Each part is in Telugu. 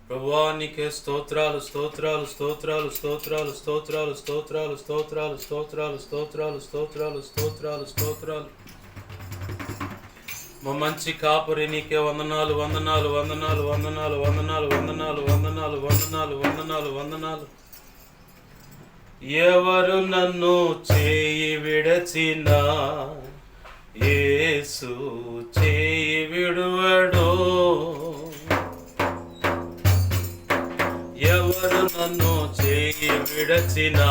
ప్రభువా నీకే స్తోత్రాలు స్తోత్రాలు స్తోత్రాలు స్తోత్రాలు స్తోత్రాలు స్తోత్రాలు స్తోత్రాలు స్తోత్రాలు స్తోత్రాలు స్తోత్రాలు స్తోత్రాలు స్తోత్రాలు. మా మంచి కాపురి నీకే వందనాలు వందనాలు వందనాలు వందనాలు వందనాలు వందనాలు వందనాలు వందనాలు వందనాలు వందనాలు. ఎవరు నన్ను చేయి విడచినా యేసు చేయి విడువడో. ఎవరు నన్ను చేయి విడచినా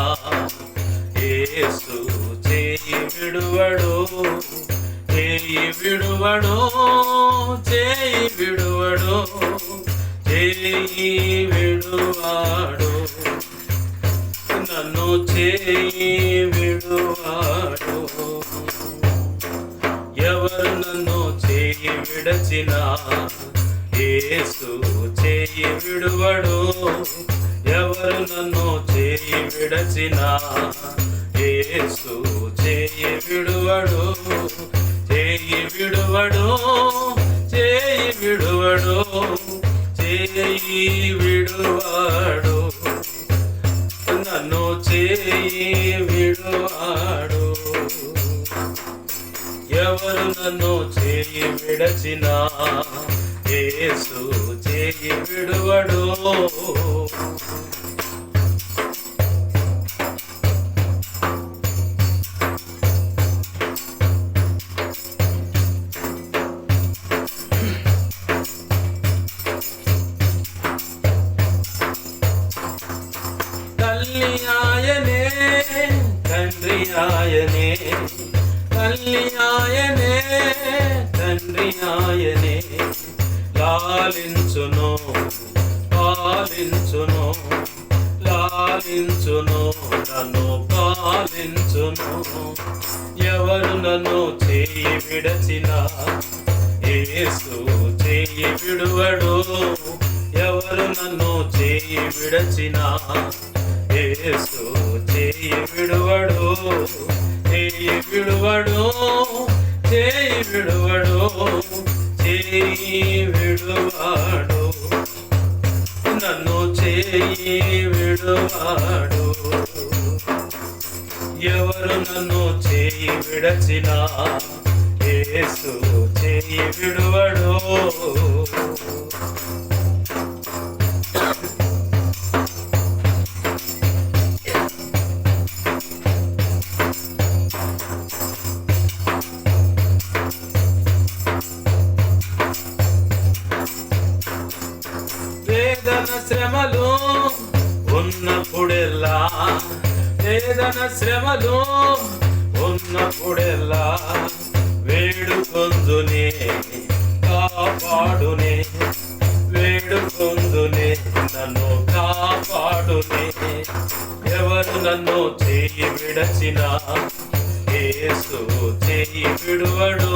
యేసు చేయి విడువడో. చేయి విడువడో చేయి విడువడో చేయి విడువాడో. నన్ను చేయి విడువాడో. ఎవరు నన్ను చేయి విడచినా యేసు చేయి విడువడో. ఎవరు నన్ను చేయి విడచినా యేసు చేయి విడువడో. చేయి విడువడో చేయి విడువడో చేయి విడువాడో. నన్ను చేయి విడువాడో. ఎవరు నన్ను చేయి విడచినా యేసు చేయి విడువడో. తల్లి ఆయనే తండ్రి ఆయనే. తల్లి ఆయనే తండ్రి ఆయనే. లాలించును పాలించును లాలించును నన్ను పాలించును. ఎవరు నన్ను చేయి విడచినా యేసు చేయి విడువడో. ఎవరు నన్ను చేయి విడచినా యేసు చేయి విడువడో. చేయి విడువడో చేయి విడువడో చేయి విడువాడో. నన్ను చేయి విడువాడో. ఎవరు నన్ను చేయి విడచినా యేసు చేయి విడువడో. వేదన శ్రమలు ఉన్నప్పుడెల్లా వేదన శ్రమలు ఉన్నప్పుడెల్లా వేడుకొందునే కాపాడునే. వేడుకొందునే నన్ను కాపాడునే. ఎవరు నన్ను చేయి విడచినా యేసు చేయి విడువడో.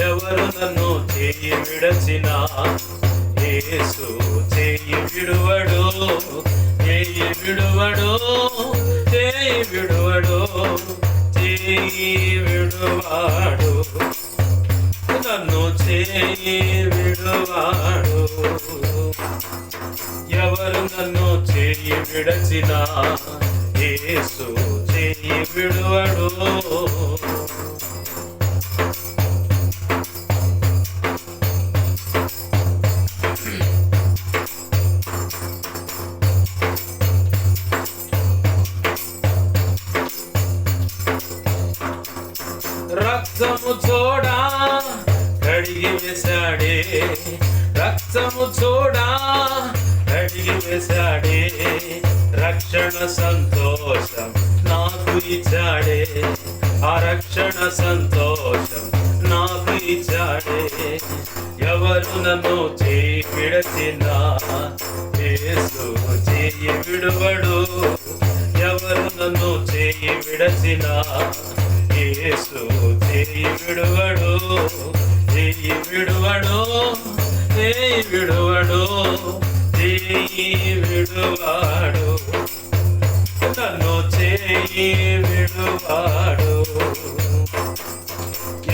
ఎవరు నన్ను చేయి విడచినా యేసు చేయి విడువడో. చేయి విడువడో చేయి విడువడో చేయి విడువాడో. నన్ను చేయి విడువాడో. ఎవరు నన్ను చేయి విడచినా యేసు చేయి విడువడో. రక్తము చూడా కడిగి వేశాడే. రక్తము చూడా కడిగి వేశాడే. రక్షణ సంతోషం నాకు ఇచ్చాడే. ఆ రక్షణ సంతోషం నాకు ఇచ్చాడే. ఎవరు నన్ను చేయి విడచినా యేసు చేయి విడువడో. ఎవరు నన్ను చేయి విడచినా యేసు చేయి విడువడో. చేయి విడువడో చేయి విడువడో చేయి విడువాడో. నన్ను చేయి విడువాడో.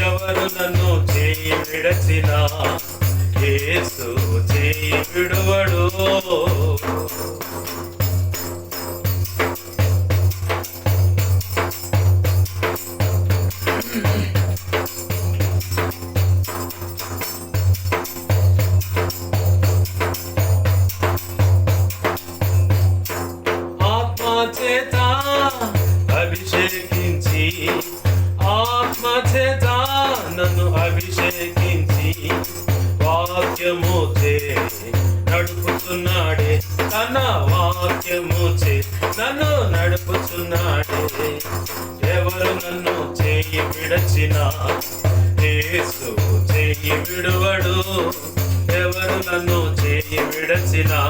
ఎవరు నన్ను చేయి విడచినా యేసు చేయి విడువడో. చే నడుపుతున్నాడే, తన వాక్యము చే నన్ను నడుపుతున్నాడే. ఎవరు నన్ను చేయి విడచినా యేసు చేయి విడువడు. ఎవరు నన్ను చేయి విడచినా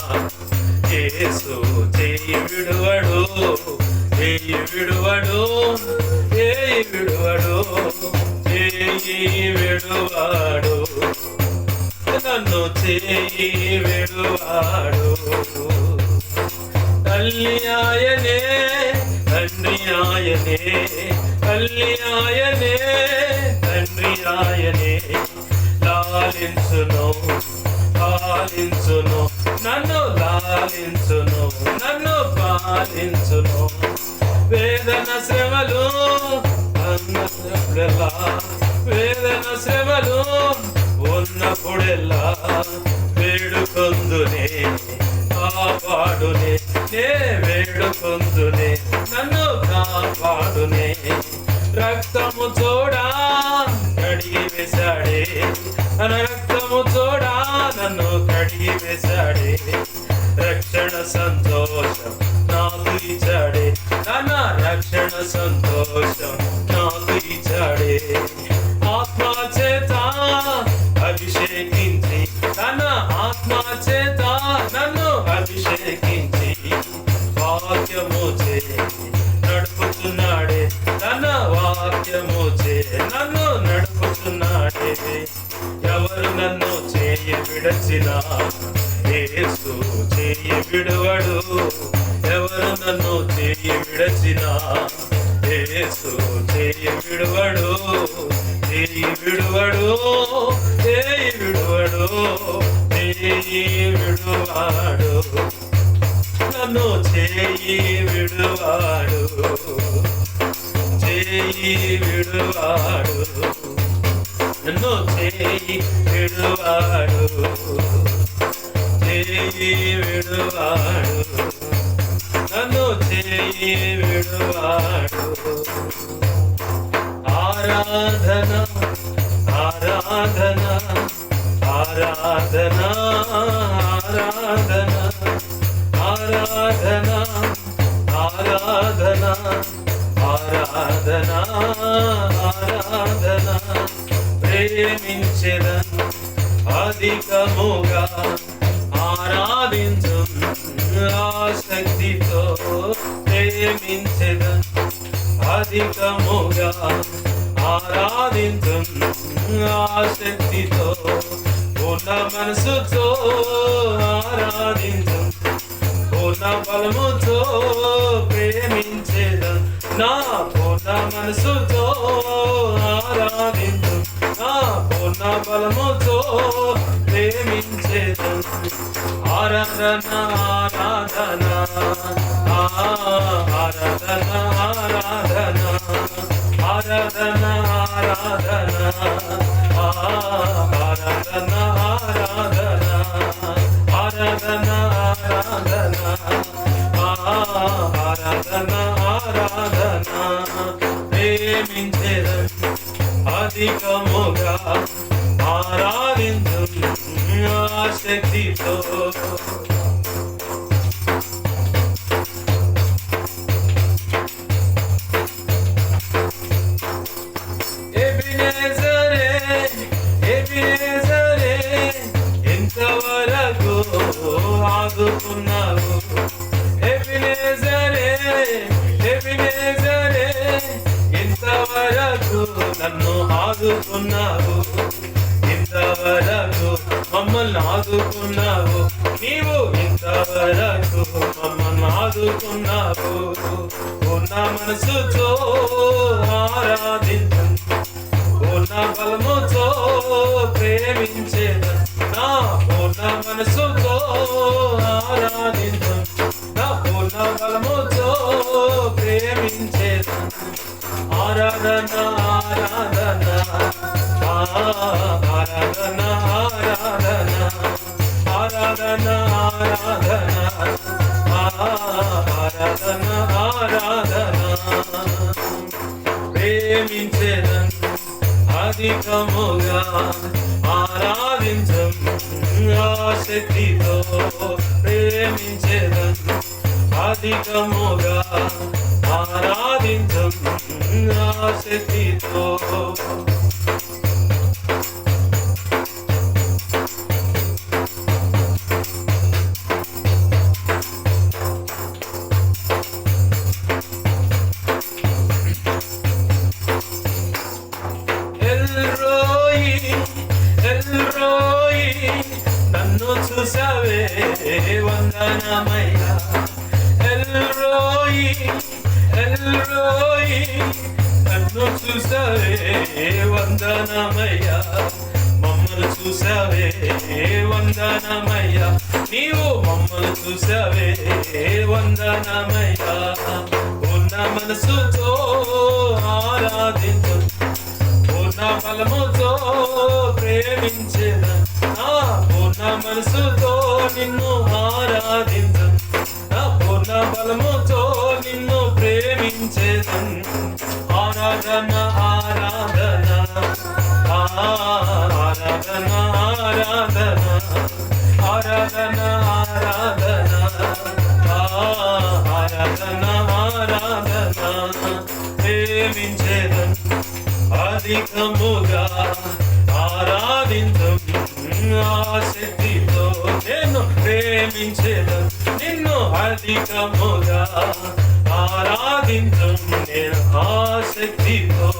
యేసు చేయి విడువడు. చేయి విడువడు, చేయి విడువడు, చేయి విడువాడు, నన్ను చేయి విడువాడు. తల్లి ఆయనే, తండ్రి ఆయనే, తల్లి ఆయనే, తండ్రి ఆయనే. లాలించును, పాలించును, నన్ను లాలించును, నన్ను పాలించును. వేదన శ్రమలు అన్నప్పుడెల్లా, వేదన శ్రమలు ఉన్నప్పుడెల్లా వేడుకొందునే, కాపాడునే, నే వేడుకొందునే, నన్ను కాపాడునే. రక్తము చూడా కడిగి వేశాడే, తన రక్తము చూడా నన్ను కడిగి వేశాడే. రక్షణ సంతోషం నాకు ఇచ్చాడే, తన రక్షణ సంతోషం నాకు ఇచ్చాడే. ఆత్మ చేత అభిషేకించి, తన ఆత్మ చేత నన్ను అభిషేకించి, వాక్యము చే నడుపుతున్నాడే, తన వాక్యము చే నన్ను నడుపుతున్నాడే. ఎవరు నన్ను చేయి విడచినా యేసు చేయి విడువడు. ఎవరు నన్ను చేయి విడచినా యేసు చేయి విడువడు. చేయి విడువడు, చేయి విడువడు, చేయి విడువాడు, నన్ను చేయి విడువాడు, చేయి విడువాడు, నన్ను చేయి విడువాడు, చేయి విడువాడు, నన్ను చేయి విడువాడు. ఆరాధన, ఆరాధన, ఆరాధన, ఆరాధన, ఆరాధన, ఆరాధన, ఆరాధన, ఆరాధన. ప్రేమించెదన్ అధికముగా, ఆరాధించు ఆసక్తితో. ప్రేమించెదన్ అధికముగా, ఆరాధించు ఆసక్తితో. పూర్ణ మనసుతో ఆరాధించు, పూర్ణ బలముతో ప్రేమించేదన్. నా పూర్ణ మనసుతో ఆరాధించు, నా పూర్ణ బలముతో ప్రేమించేదన్. ఆరాధన, ఆరాధన, ఆరాధన, ఆరాధన, ఆరాధన, ఆరాధన, ఆరాధన, ఆరాధన, ఆరాధన, ఆరాధన, ఆరాధన. ప్రేమించెదన్ అధికముగా, ఆరాధించు ఆసక్తితో. ఎబినేజరే, ఎబినేజరే, ఎంతవరకు ఆదుకున్నావు. ఎబినేజరే, ఎబినేజరే, ఎంతవరకు నన్ను ఆదుకున్నావు. ఇంతవరకు మమ్మల్ని ఆదుకున్నావు నీవు, ఇంతవరకు మమ్మల్ని ఆదుకున్నావు. పూర్ణ మనసుతో ఆరాధించు, పూర్ణ బలముతో ప్రేమించేదన్. నా పూర్ణ మనసుతో ఆరాధించు, నా పూర్ణ బలముతో ప్రేమించేదన్. ఆరాధన, ఆరాధన, ఆరాధన, ఆరాధన, ఆరాధన, ఆరాధన, ఆరాధన. ప్రేమించెదన్ అధికముగా, ఆరాధించు శక్తితో ప్రేమించేదను అధికముగా ఆరాధించం నా శక్తితో నన్ను చూసావే వందనమయ్యా ఎల్రోయి ఎల్రోయి నన్ను చూసావే వందనమయ్యా మమ్మల్ని చూసావే వందనమయ్యా నీవు మమ్మల్ని చూసావే వందనమయ్యా ఉన్న మనసుతో ఆరాధించు పూర్ణ బలముతో ప్రేమించేదా పూర్ణ మనసుతో నిన్ను ఆరాధించు పూర్ణ బలముతో నిన్ను ప్రేమించేదం ఆరాధన ఆరాధన ఆరాధన ఆరాధన ఆరాధన ఆరాధన ఆరాధన ఆరాధన ప్రేమించేదం అధికముగా ఆరాధించం శక్తితో నేను ప్రేమించేదను నిన్ను అధికముగా ఆరాధించం నేను శక్తితో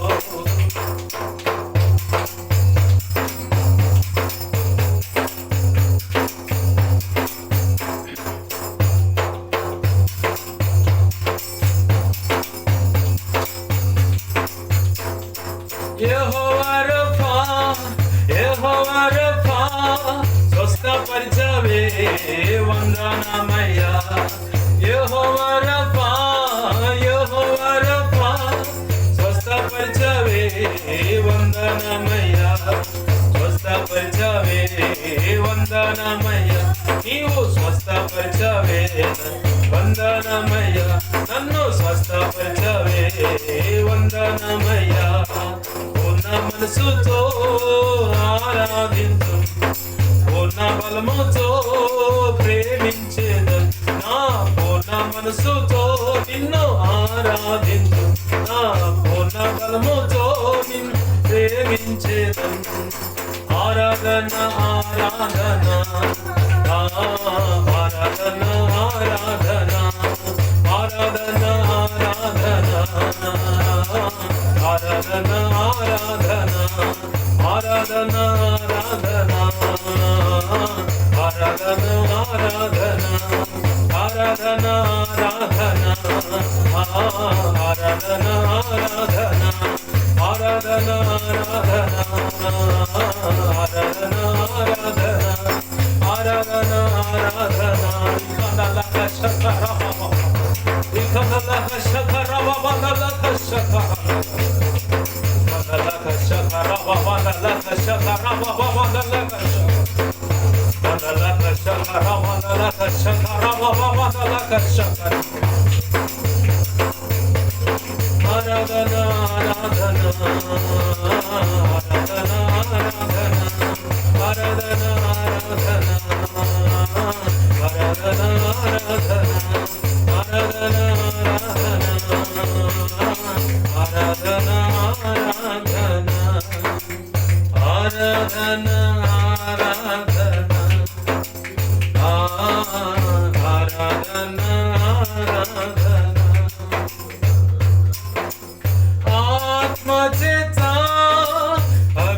స్వస్థపరిచవే వందనమయ్యా యెహోవా రఫా యెహోవా రఫా స్వస్థపరిచవే వందనమయ్యా స్వస్థపరిచవే వందనమయ్యా నీవు స్వస్థపరిచవే వందనమయ్యా నన్ను స్వస్థపరిచవే వందనమయ్యా పూర్ణ మనసుతో ఆరాధించు పూర్ణ బలముతో ప్రేమించేదను నా పూర్ణ మనసుతో నిన్ను ఆరాధించు నా పూర్ణ బలముతో నిన్ను ప్రేమించేదను ఆరాధన ఆరాధన ఆరాధన ఆరాధన ఆరాధన ఆరాధన ఆరాధన ఆరాధన ఆరాధన ఆరాధన ఆరాధన ఆరాధన ఆరాధన ఆరాధన ఆరాధన ఆరాధన ఆరాధన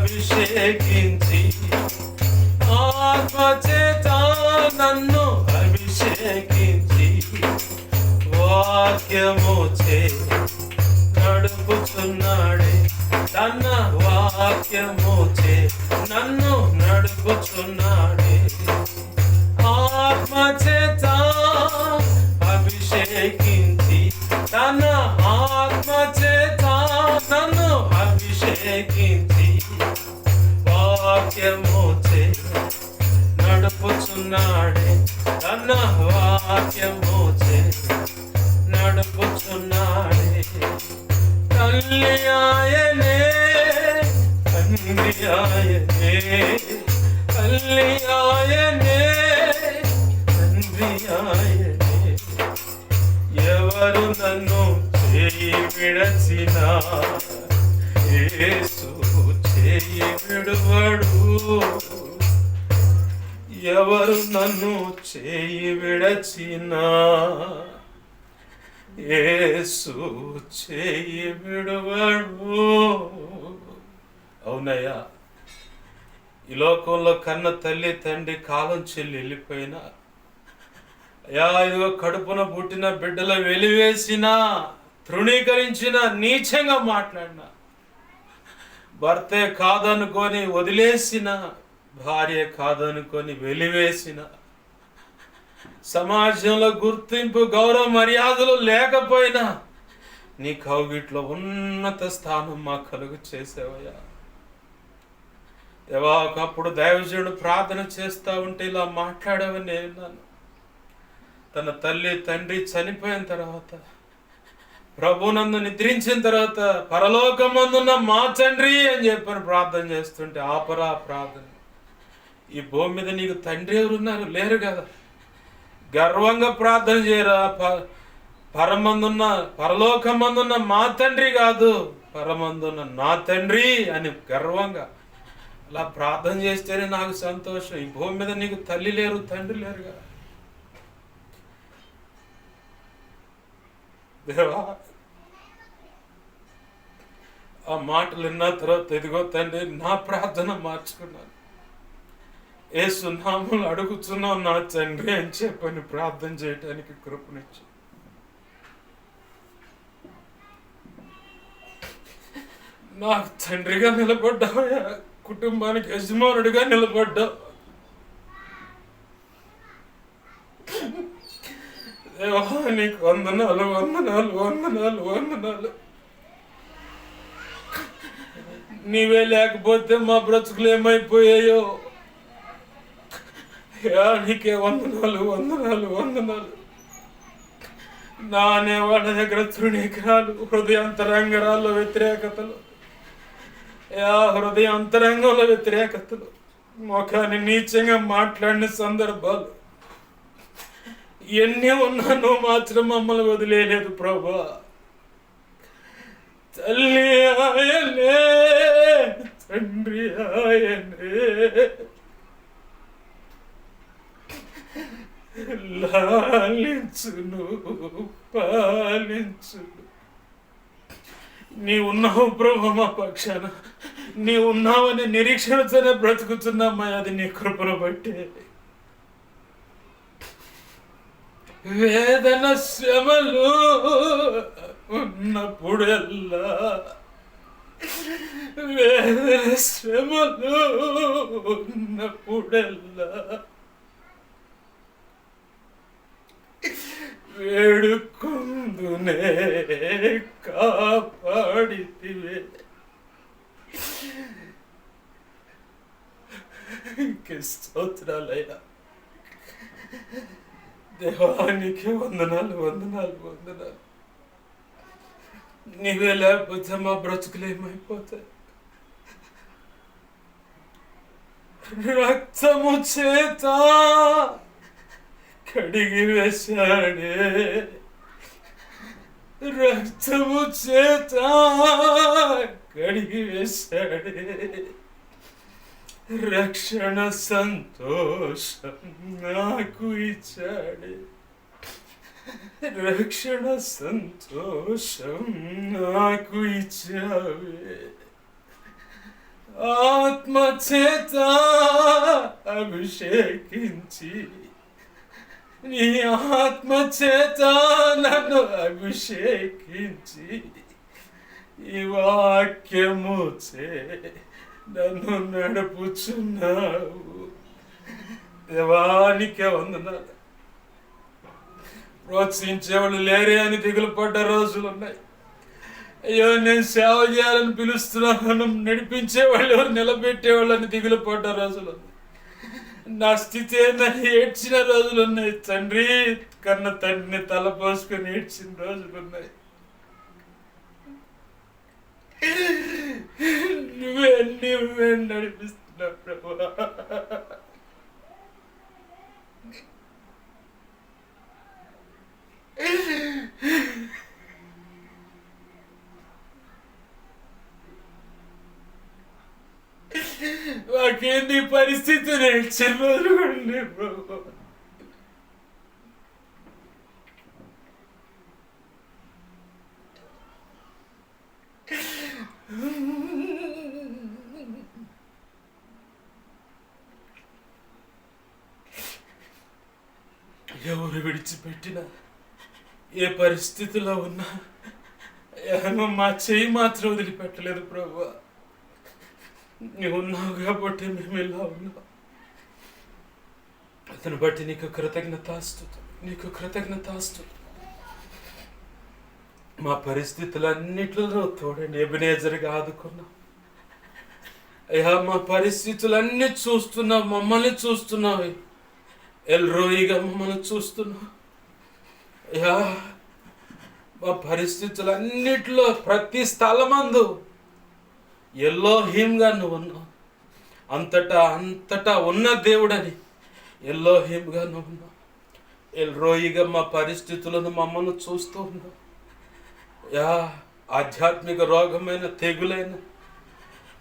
అభిషేకించి ఆత్మచేత నన్ను అభిషేకించి వాక్యముచే నడుపుచున్నాడే తన వాక్యముచే నన్ను నడుపుచున్నాడే ఆత్మచేత అభిషేకించి తన ఆత్మచేత నన్ను అభిషేకించి వాక్యముచే నడుపుచున్నాడే తన వాక్యముచే నడుపుచున్నాడే తల్లి ఆయనే తండ్రి ఆయనే తల్లి ఆయనే నన్ను చేయి విడచిన యేసు చేయి విడువడు. ఎవరు నన్ను చేయి విడచినా యేసు చేయి విడువడు. అవునయ్యా, ఈ లోకంలో కన్న తల్లి తండ్రి కాలం చెల్లి వెళ్ళిపోయినా, అయ్యా ఇదిగో కడుపున పుట్టిన బిడ్డల వెలివేసిన, తృణీకరించిన, నీచంగా మాట్లాడిన, భర్తే కాదనుకొని వదిలేసిన, భార్య కాదనుకొని వెలివేసిన, సమాజంలో గుర్తింపు గౌరవ మర్యాదలు లేకపోయినా నీ కౌగిట్లో ఉన్నత స్థానం మా కలుగు చేసావయ్యా. దేవా, ఒకప్పుడు దైవజనుడు ప్రార్థన చేస్తా ఉంటే ఇలా మాట్లాడావని నేను తన తల్లి తండ్రి చనిపోయిన తర్వాత, ప్రభునందు నిద్రించిన తర్వాత, పరలోకమందున్న మా తండ్రి అని చెప్పని ప్రార్థన చేస్తుంటే ఆపరా ప్రార్థన. ఈ భూమి మీద నీకు తండ్రి ఎవరున్నారు? లేరు కదా. గర్వంగా ప్రార్థన చేయరా. పరలోకమందున్న మా తండ్రి కాదు, పరమందున్న నా తండ్రి అని గర్వంగా అలా ప్రార్థన చేస్తేనే నాకు సంతోషం. ఈ భూమి మీద నీకు తల్లి లేరు, తండ్రి లేరు కదా. దేవా, ఆ మాటలు విన్న తర్వాత ఇదిగో తండ్రి నా ప్రార్థన మార్చుకున్నాను. యేసు నామములో అడుగుతున్నావు నా తండ్రి అని చెప్పని ప్రార్థన చేయటానికి కృపనిచ్చు. నాకు తండ్రిగా నిలబడ్డావయ్యా, కుటుంబానికి యజమానుడిగా నిలబడ్డావు. దేవా, నీకు వందనాలు వందనాలు వందనాలు వందనాలు. నీవే లేకపోతే మా బ్రతుకులు ఏమైపోయాయో. నీకే వందనాలు వందనాలు వందనాలు. నా అనే వాళ్ళ దగ్గర తృణీకరాలు, హృదయాంతరంగరాల్లో వ్యతిరేకతలు, హృదయాంతరంగంలో వ్యతిరేకతలు, ముఖాన్ని నీచంగా మాట్లాడిన సందర్భాలు ఎన్ని ఉన్నా నువ్వు మాత్రం మమ్మల్ని వదిలేలేదు ప్రభా. తల్లి ఆయనే, తండ్రి ఆయనే, లాలించును పాలించును. నీ ఉన్నావు ప్రభు మా పక్షాన, నీ ఉన్నావని నిరీక్షణతోనే బ్రతుకుతున్నామ్మా. అది నీ కృపను బట్టే. వేదన శ్రమలు ఉన్నప్పుడెల్లా, వేదన శ్రమలు ఉన్నప్పుడెల్లా వేడుకుందునే కాపాడితివే. స్తోత్రాలయ్యా. దేవానికి వందనాలు వందనాలు వందనాలు. నీవే లేకపోతే మా బ్రతుకులు ఏమైపోతాయి? రక్తము చేత కడిగి వేశాడే, రక్తము చేత కడిగి వేశాడే, రక్షణ సంతోషం నాకు ఇచ్చాడే, రక్షణ సంతోషం నాకు ఇచ్చావే. ఆత్మ చేత అభిషేకించి, నీ ఆత్మ చేత నన్ను అభిషేకించి, ఈ వాక్యము చే నన్ను నడుపుచున్నావు. దేవానికే వందనాలు. ప్రోత్సహించేవాళ్ళు లేరే అని దిగులు పడ్డ రోజులు ఉన్నాయి. అయ్యో, నేను సేవ చేయాలని పిలుస్తున్నాను, నడిపించేవాళ్ళు ఎవరు, నిలబెట్టేవాళ్ళని దిగులు పడ్డ రోజులు ఉన్నాయి. నా స్థితి ఏందని ఏడ్చిన రోజులు ఉన్నాయి. తండ్రి కన్న తండ్రిని తల పోసుకొని ఏడ్చిన రోజులు ఉన్నాయి. నువ్వే నడిపిస్తున్నావు ప్రభువా. నీ పరిస్థితి నేను చిన్నది ప్రభు. ఎవరు విడిచిపెట్టినా, ఏ పరిస్థితిలో ఉన్నా మా చెయ్యి మాత్రం వదిలిపెట్టలేదు ప్రభు. నువ్వు ఉన్నావు కాబట్టి మేము ఇలా ఉన్నాం. అతను బట్టి నీకు కృతజ్ఞతాస్తుతి, నీకు కృతజ్ఞతాస్తుతి. మా పరిస్థితులన్నిటిలో తోడండి. ఎబెనేజర్గా ఆదుకున్నావు అయ్యా. మా పరిస్థితులన్నీ చూస్తున్నావు, మమ్మల్ని చూస్తున్నావు. ఎల్రోయిగా మమ్మల్ని చూస్తున్నావు అయ్యా. మా పరిస్థితులన్నిటిలో ప్రతి స్థలమందు ఎల్లోహీంగా నువ్వు ఉన్నావు. అంతటా ఉన్న దేవుడని ఎల్లోహీంగా నువ్వు ఉన్నావు. ఎల్రోయిగా మా పరిస్థితులను మమ్మల్ని చూస్తూ ఉన్నావు అయ్యా. ఆధ్యాత్మిక రోగమైన, తెగులైన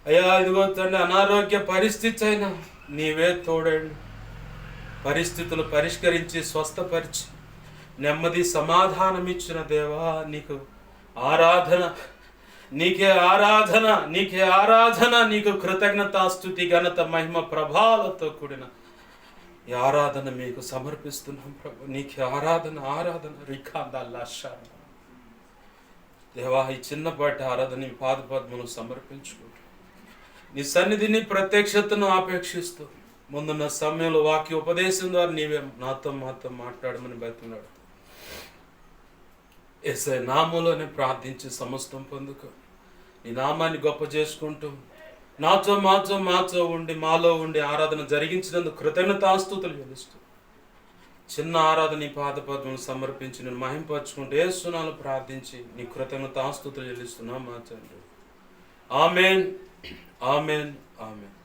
అయ్యా, ఇదిగో తండ్రి, అనారోగ్య పరిస్థితి అయినా నీవే తోడండి. పరిస్థితులు పరిష్కరించి స్వస్థపరిచి నెమ్మది సమాధానం ఇచ్చిన దేవా, నీకు ఆరాధన, నీకే ఆరాధన, నీకే ఆరాధన. నీకు కృతజ్ఞతాస్తుతి, ఘనత, మహిమ, ప్రభావాలతో కూడిన ఈ ఆరాధన మీకు సమర్పిస్తున్నాం ప్రభు. నీకే ఆరాధన, ఆరాధన. రిఖాందాల్లాషా దేవా, ఈ చిన్నపాటి ఆరాధన నీ పాదపద్మను సమర్పించుకుంటూ నీ సన్నిధిని, ప్రత్యక్షతను ఆపేక్షిస్తూ ముందున్న సమయంలో వాక్య ఉపదేశం ద్వారా నీవే మాతో మాట్లాడమని బతిలాడు. యేసయ్య నామములోనే ప్రార్థించి సమస్తం పొందుకో. నీ నామాన్ని గొప్ప చేసుకుంటూ మాతో ఉండి, మాలో ఉండి ఆరాధన జరిగించినందుకు కృతజ్ఞతాస్తుతులు చెల్లిస్తూ చిన్న ఆరాధన నీ పాదపద్మను సమర్పించి నేను మహింపరచుకుంటూ యేసు నామములో ప్రార్థించి నీ కృతజ్ఞతాస్తుతులు చెల్లిస్తున్నాం మా తండ్రి. ఆమేన్, ఆమేన్, ఆమేన్.